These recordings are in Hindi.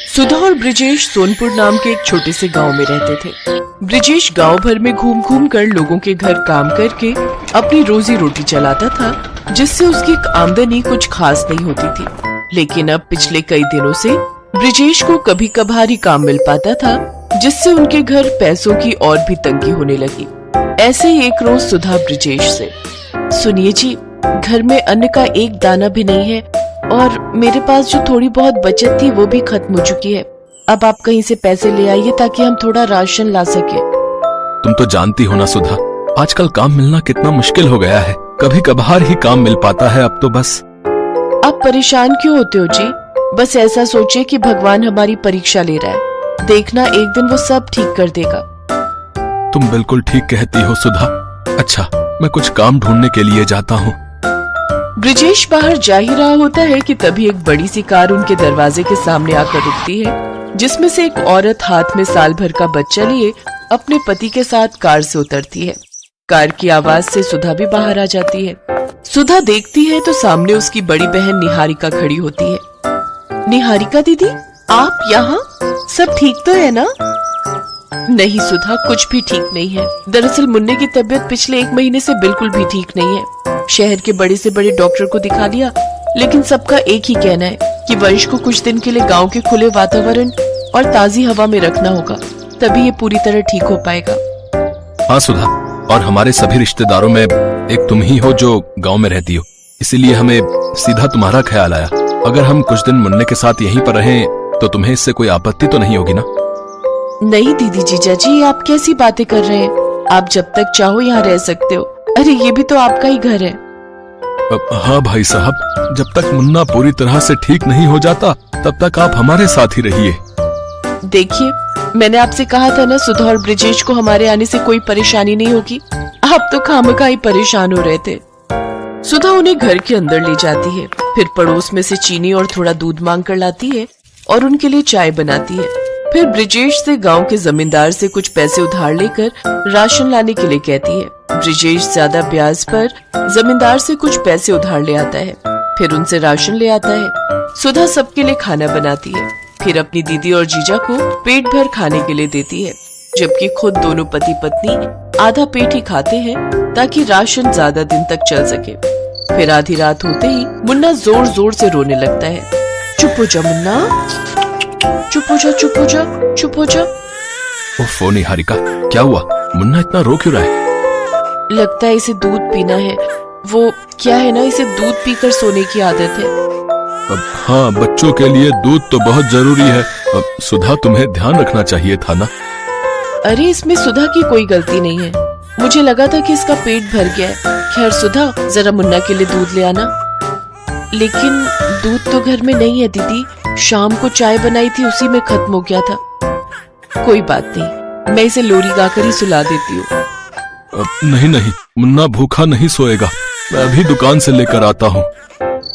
सुधा और ब्रिजेश सोनपुर नाम के एक छोटे से गांव में रहते थे। ब्रिजेश गांव भर में घूम घूम कर लोगों के घर काम करके अपनी रोजी रोटी चलाता था, जिससे उसकी आमदनी कुछ खास नहीं होती थी। लेकिन अब पिछले कई दिनों से ब्रिजेश को कभी कभार ही काम मिल पाता था, जिससे उनके घर पैसों की और भी तंगी होने लगी। ऐसे ही एक रोज सुधा ब्रिजेश से, सुनिए जी, घर में अन्न का एक दाना भी नहीं है और मेरे पास जो थोड़ी बहुत बचत थी वो भी खत्म हो चुकी है। अब आप कहीं से पैसे ले आइए ताकि हम थोड़ा राशन ला सके। तुम तो जानती हो ना सुधा, आजकल काम मिलना कितना मुश्किल हो गया है। कभी कभार ही काम मिल पाता है अब तो बस। आप परेशान क्यों होते हो जी? बस ऐसा सोचिए कि भगवान हमारी परीक्षा ले रहा है, देखना एक दिन वो सब ठीक कर देगा। तुम बिल्कुल ठीक कहती हो सुधा। अच्छा, मैं कुछ काम ढूंढने के लिए जाता हूँ। ब्रिजेश बाहर जा ही रहा होता है कि तभी एक बड़ी सी कार उनके दरवाजे के सामने आकर रुकती है, जिसमें से एक औरत हाथ में साल भर का बच्चा लिए अपने पति के साथ कार से उतरती है। कार की आवाज से सुधा भी बाहर आ जाती है। सुधा देखती है तो सामने उसकी बड़ी बहन निहारिका खड़ी होती है। निहारिका दीदी, आप यहाँ? सब ठीक तो है ना? नहीं सुधा, कुछ भी ठीक नहीं है। दरअसल मुन्ने की तबीयत पिछले 1 महीने से बिल्कुल भी ठीक नहीं है। शहर के बड़े से बड़े डॉक्टर को दिखा लिया, लेकिन सबका एक ही कहना है कि वंश को कुछ दिन के लिए गांव के खुले वातावरण और ताजी हवा में रखना होगा, तभी ये पूरी तरह ठीक हो पाएगा। हाँ सुधा, और हमारे सभी रिश्तेदारों में एक तुम ही हो जो गांव में रहती हो, इसीलिए हमें सीधा तुम्हारा ख्याल आया। अगर हम कुछ दिन मुन्ने के साथ यहीं पर रहें तो तुम्हें इससे कोई आपत्ति तो नहीं होगी ना? नहीं दीदी जीजा जी, आप कैसी बातें कर रहे हैं? आप जब तक चाहो यहाँ रह सकते हो। अरे ये भी तो आपका ही घर है। हाँ भाई साहब, जब तक मुन्ना पूरी तरह से ठीक नहीं हो जाता तब तक आप हमारे साथ ही रहिए। देखिए, मैंने आपसे कहा था ना, सुधा और ब्रिजेश को हमारे आने से कोई परेशानी नहीं होगी। आप तो खामखा ही परेशान हो रहे थे। सुधा उन्हें घर के अंदर ले जाती है, फिर पड़ोस में से चीनी और थोड़ा दूध मांग कर लाती है और उनके लिए चाय बनाती है। फिर ब्रिजेश से गांव के जमींदार से कुछ पैसे उधार लेकर राशन लाने के लिए कहती है। ब्रिजेश ज्यादा ब्याज पर जमींदार से कुछ पैसे उधार ले आता है, फिर उनसे राशन ले आता है। सुधा सबके लिए खाना बनाती है, फिर अपनी दीदी और जीजा को पेट भर खाने के लिए देती है, जबकि खुद दोनों पति पत्नी आधा पेट ही खाते हैं ताकि राशन ज्यादा दिन तक चल सके। फिर आधी रात होते ही मुन्ना जोर जोर से रोने लगता है। चुप हो जा मुन्ना, चुप हो जा, चुप हो जा, चुप हो जा। ओफो निहारिका, क्या हुआ? मुन्ना इतना रो क्यों रहा है? लगता है इसे दूध पीना है। वो क्या है ना, इसे दूध पीकर सोने की आदत है। हाँ, बच्चों के लिए दूध तो बहुत जरूरी है। सुधा, तुम्हें ध्यान रखना चाहिए था ना। अरे इसमें सुधा की कोई गलती नहीं है, मुझे लगा था कि इसका पेट भर गया है। खैर सुधा, जरा मुन्ना के लिए दूध ले आना। लेकिन दूध तो घर में नहीं है दीदी, शाम को चाय बनाई थी उसी में खत्म हो गया था। कोई बात नहीं, मैं इसे लोरी गाकर ही सुला देती हूँ। नहीं नहीं, मुन्ना भूखा नहीं सोएगा, मैं अभी दुकान से लेकर आता हूँ।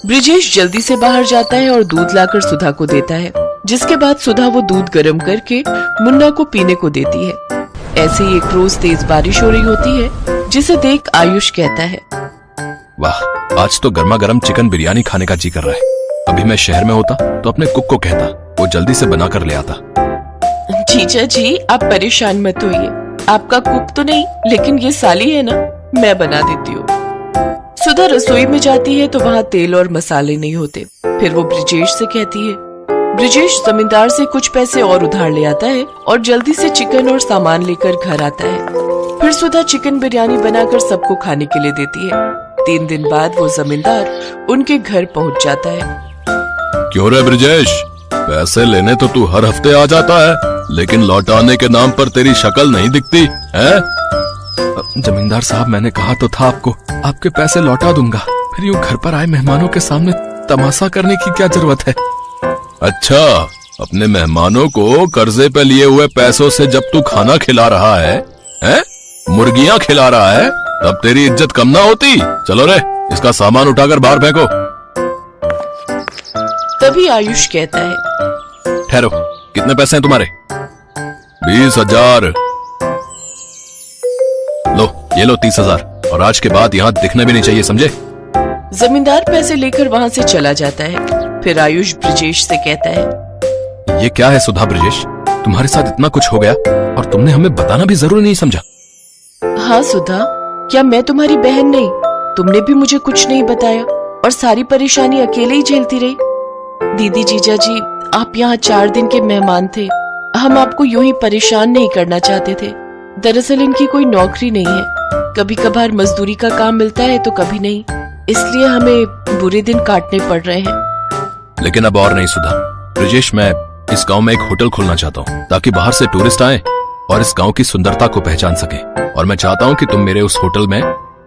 ब्रिजेश जल्दी से बाहर जाता है और दूध लाकर सुधा को देता है, जिसके बाद सुधा वो दूध गर्म करके मुन्ना को पीने को देती है। ऐसे ही एक रोज तेज बारिश हो रही होती है, जिसे देख आयुष कहता है, वाह, आज तो गर्मा गर्म चिकन बिरयानी खाने का जी कर रहा है। अभी मैं शहर में होता तो अपने कुक को कहता वो जल्दी से बना कर ले आता। जीजा जी, आप परेशान मत होइए, आपका कुक तो नहीं लेकिन ये साली है ना, मैं बना देती हूँ। सुधा रसोई में जाती है तो वहाँ तेल और मसाले नहीं होते। फिर वो ब्रिजेश से कहती है। ब्रिजेश जमींदार से कुछ पैसे और उधार ले आता है और जल्दी से चिकन और सामान लेकर घर आता है। फिर सुधा चिकन बिरयानी बनाकर सबको खाने के लिए देती है। 3 दिन बाद वो जमींदार उनके घर पहुँच जाता है। क्यों रे ब्रिजेश, पैसे लेने तो तू हर हफ्ते आ जाता है, लेकिन लौटाने के नाम पर तेरी शक्ल नहीं दिखती है? जमींदार साहब, मैंने कहा तो था आपको, आपके पैसे लौटा दूंगा, फिर यूं घर पर आए मेहमानों के सामने तमाशा करने की क्या जरूरत है? अच्छा, अपने मेहमानों को कर्जे पे लिए हुए पैसों से जब तू खाना खिला रहा है, मुर्गियां खिला रहा है, तब तेरी इज्जत कम ना होती? चलो रे, इसका सामान उठाकर बाहर फेंको। तभी आयुष कहता है, ठहरो, कितने पैसे हैं तुम्हारे? 20,000। लो, ये लो 30,000, और आज के बाद यहाँ दिखना भी नहीं चाहिए, समझे? जमींदार पैसे लेकर वहाँ से चला जाता है। फिर आयुष ब्रिजेश से कहता है, ये क्या है सुधा ब्रिजेश, तुम्हारे साथ इतना कुछ हो गया और तुमने हमें बताना भी जरूरी नहीं समझा। हाँ सुधा, क्या मैं तुम्हारी बहन नहीं? तुमने भी मुझे कुछ नहीं बताया और सारी परेशानी अकेले ही झेलती रही। दीदी जीजा जी, आप यहाँ 4 दिन के मेहमान थे। हम आपको यूं ही परेशान नहीं करना चाहते थे। दरअसल इनकी कोई नौकरी नहीं है, कभी कभार मजदूरी का काम मिलता है तो कभी नहीं, इसलिए हमें बुरे दिन काटने पड़ रहे हैं। लेकिन अब और नहीं सुधा ब्रिजेश, मैं इस गांव में एक होटल खोलना चाहता हूँ ताकि बाहर से टूरिस्ट आए और इस गांव की सुंदरता को पहचान सके। और मैं चाहता हूँ कि तुम मेरे उस होटल में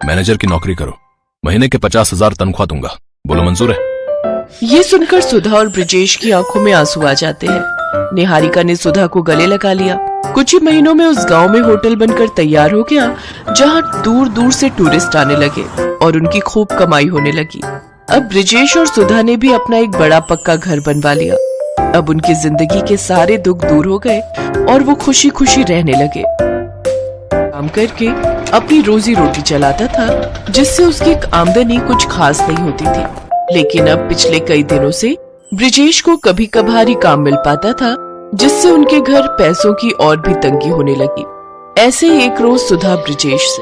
मैनेजर की नौकरी करो। महीने के 50,000 तनख्वाह दूंगा। बोलो मंजूर है? ये सुनकर सुधा और ब्रिजेश की आंखों में आंसू आ जाते हैं। निहारिका ने सुधा को गले लगा लिया। कुछ ही महीनों में उस गांव में होटल बनकर तैयार हो गया, जहां दूर दूर से टूरिस्ट आने लगे और उनकी खूब कमाई होने लगी। अब ब्रिजेश और सुधा ने भी अपना एक बड़ा पक्का घर बनवा लिया। अब उनकी जिंदगी के सारे दुख दूर हो गए और वो खुशी खुशी रहने लगे। काम करके अपनी रोजी रोटी चलाता था, जिससे उसकी आमदनी कुछ खास नहीं होती थी। लेकिन अब पिछले कई दिनों से ब्रिजेश को कभी कभार ही काम मिल पाता था, जिससे उनके घर पैसों की और भी तंगी होने लगी। ऐसे ही एक रोज सुधा ब्रिजेश से